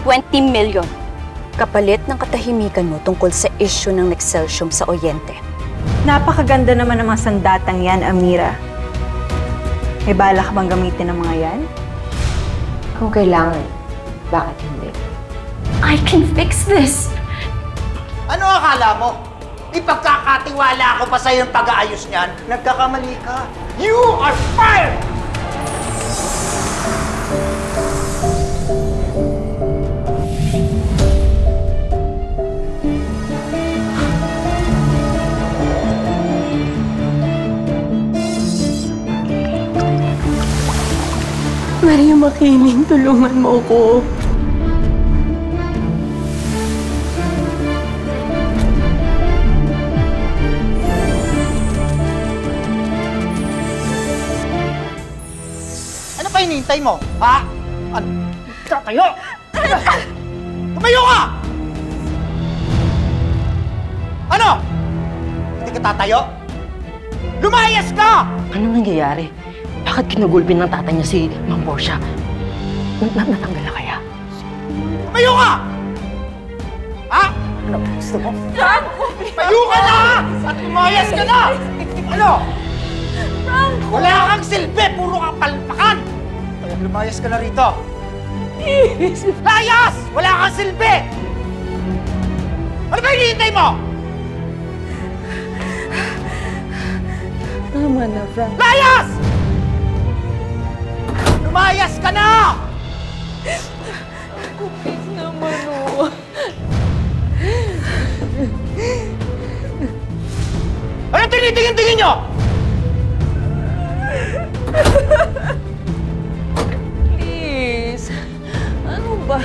20 million. Kapalit ng katahimikan mo tungkol sa issue ng Nexcelsium sa Oriente. Napakaganda naman ng mga sandatang yan, Amira. May balak bang gamitin ng mga yan? Kung kailangan, bakit hindi? I can fix this! Ano akala mo? Ipagkakatiwala ko pa sa'yo yung pag-aayos niyan? Nagkakamali ka. You are fired! Maria Makiling, tulungan mo ko. Ano pa hinihintay mo? Ha? Ano? Tatayo! Tumayo ka! Ano? Hindi ka tatayo? Lumayas ka! Anong nangyayari? Bakit kinugulpin ng tatay niya si Ma'am Portia? Natanggal na kaya? Tumayo ka! Ha? Ano? Gusto mo? Tumayo ka na! At lumayas ka na! Ano? Wala kang silbi! Puro kang palpakan! Kaya lumayas ka na rito! Layas! Wala kang silbi! Ano ba hinihintay mo? Tama na, Frank. Layas! Lumayas ka na! Please naman, oh. Anong tinitingin-tingin nyo? Please. Ano ba?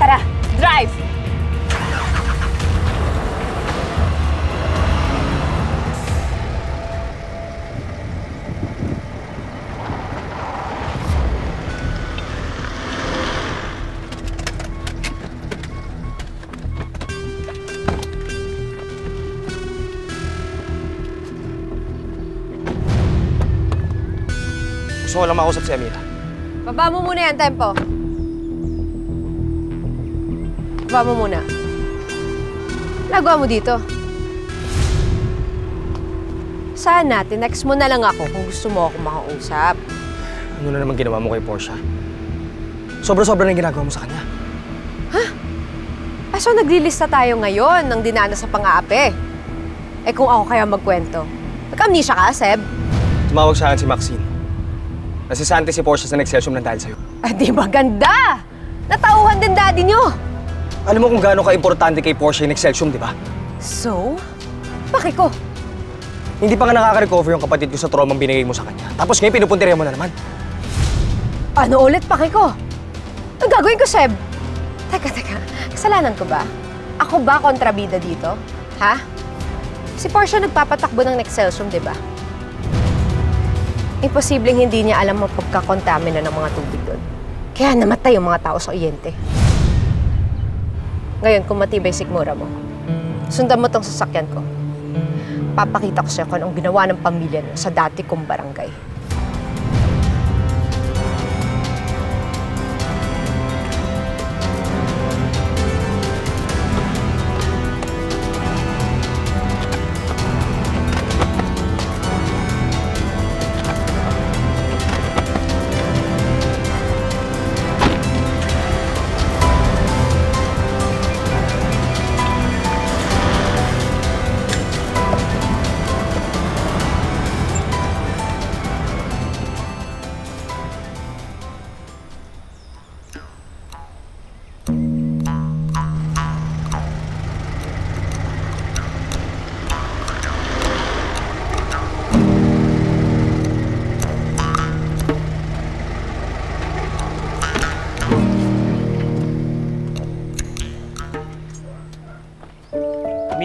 Tara, drive! Gusto ko lang makausap si Amira. Baba mo muna yan, Tempo. Baba mo muna. Nagawa mo dito. Sana, tinext mo na lang ako kung gusto mo ako makausap. Ano na naman ginawa mo kay Portia? Sobra-sobra na yung ginagawa mo sa kanya. So naglilista tayo ngayon ng dinana sa pang-aapi. Eh kung ako kaya magkwento, nag-amnesia ka, Seb? Tumawag sa akin si Maxine. Nasisante si Portia sa Nexcelsium ng dahil sa'yo. Di ba ganda? Natauhan din daddy nyo. Alam mo kung gaano ka-importante kay Portia yung Nexcelsium, di ba? So? Bakit ko? Hindi pa nga nakaka-recover yung kapatid ko sa traumang binigay mo sa kanya. Tapos ngayon pinupuntirya mo na naman. Ano ulit, paki ko? Ang gagawin ko, Seb? Teka. Kasalanan ko ba? Ako ba kontrabida dito? Ha? Si Portia nagpapatakbo ng Nexcelsium, di ba? Imposibleng hindi niya alam ang pagkakontamina ng mga tubig doon. Kaya namatay yung mga tao sa Oriente. Ngayon, kung matibay sigmura mo, sundan mo tong sasakyan ko. Papakita ko sa'yo kung anong ginawa ng pamilya niyo sa dati kong barangay.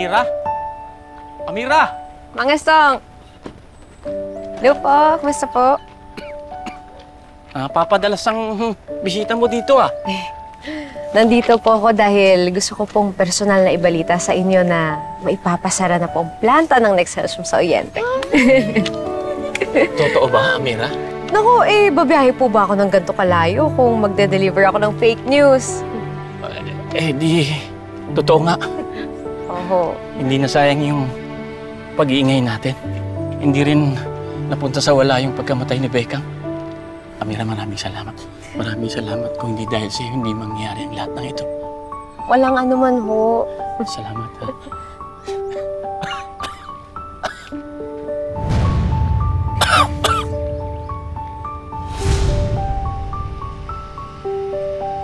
Amira? Amira! Mang Estong! Hello po, kumusta po? Papadalas ang bisita mo dito ah. Nandito po ako dahil gusto ko pong personal na ibalita sa inyo na maipapasara na po ang planta ng Nexcelsior sa Oriente. Totoo ba, Amira? Naku, babiyahe po ba ako ng ganito kalayo kung magde-deliver ako ng fake news? Di, totoo nga. Oho. Hindi na sayang yung pag-iingay natin. Hindi rin napunta sa wala yung pagkamatay ni Bekang. Amira, maraming salamat. Maraming salamat. Kung hindi dahil sa'yo, hindi mangyayari ang lahat ng ito. Walang anuman ho. Salamat, ha?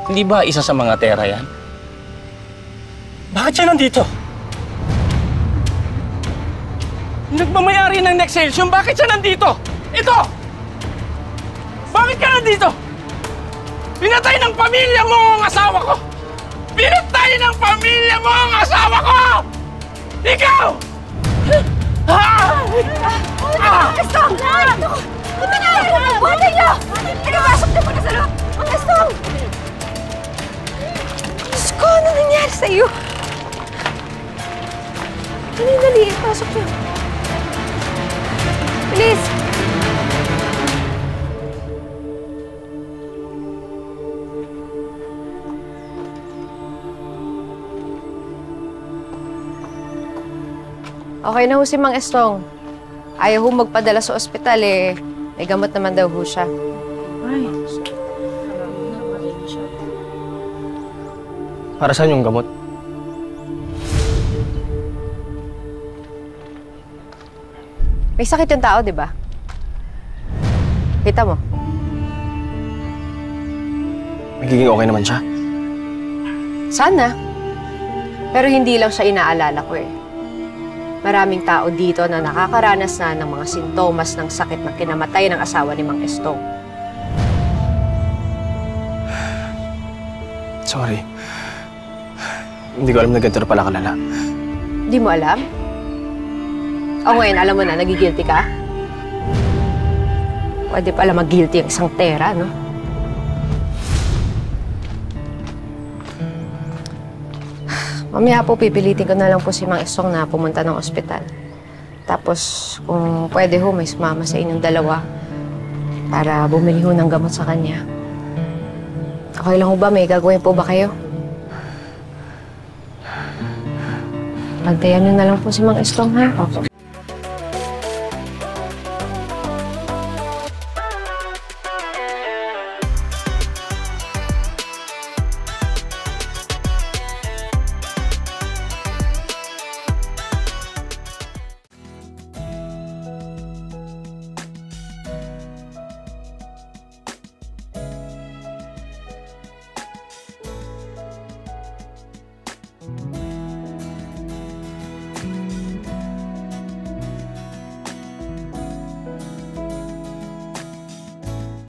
Hindi ba isa sa mga tera yan? Bakit siya nandito? Nagmamayari ng Nexcelsior, bakit siya nandito? Ito! Bakit ka nandito? Pinatay ng pamilya mo ang asawa ko! Pinatay ng pamilya mo ang asawa ko! Ikaw! Estong! Ito na! Buhatay niyo! Nagpasok na po na sa loob! Mang Estong! Diyos ko, ano nangyari sa iyo? Dali, pasok niyo. Bilis! Okay na ho si Mang Estong. Ayaw ho magpadala sa ospital may gamot naman daw ho siya. Para saan yung gamot? May sakit yung tao, di ba? Kita mo. Magiging okay naman siya. Sana. Pero hindi lang siya inaalala ko Maraming tao dito na nakakaranas na ng mga sintomas ng sakit na kinamatay ng asawa ni Mang Estong. Sorry. Hindi ko alam na ganito na pala kalala. Di mo alam? O ngayon, alam mo na, nagigilty ka? Pwede pala mag-guilty ang isang tera, no? Mamaya po, pipilitin ko na lang po si Mang Estong na pumunta ng ospital. Tapos, kung pwede ho, may sumama sa inyong dalawa para bumili ho ng gamot sa kanya. Okay lang ho ba? May gagawin po ba kayo? Bantayan niyo na lang po si Mang Estong, ha? Okay.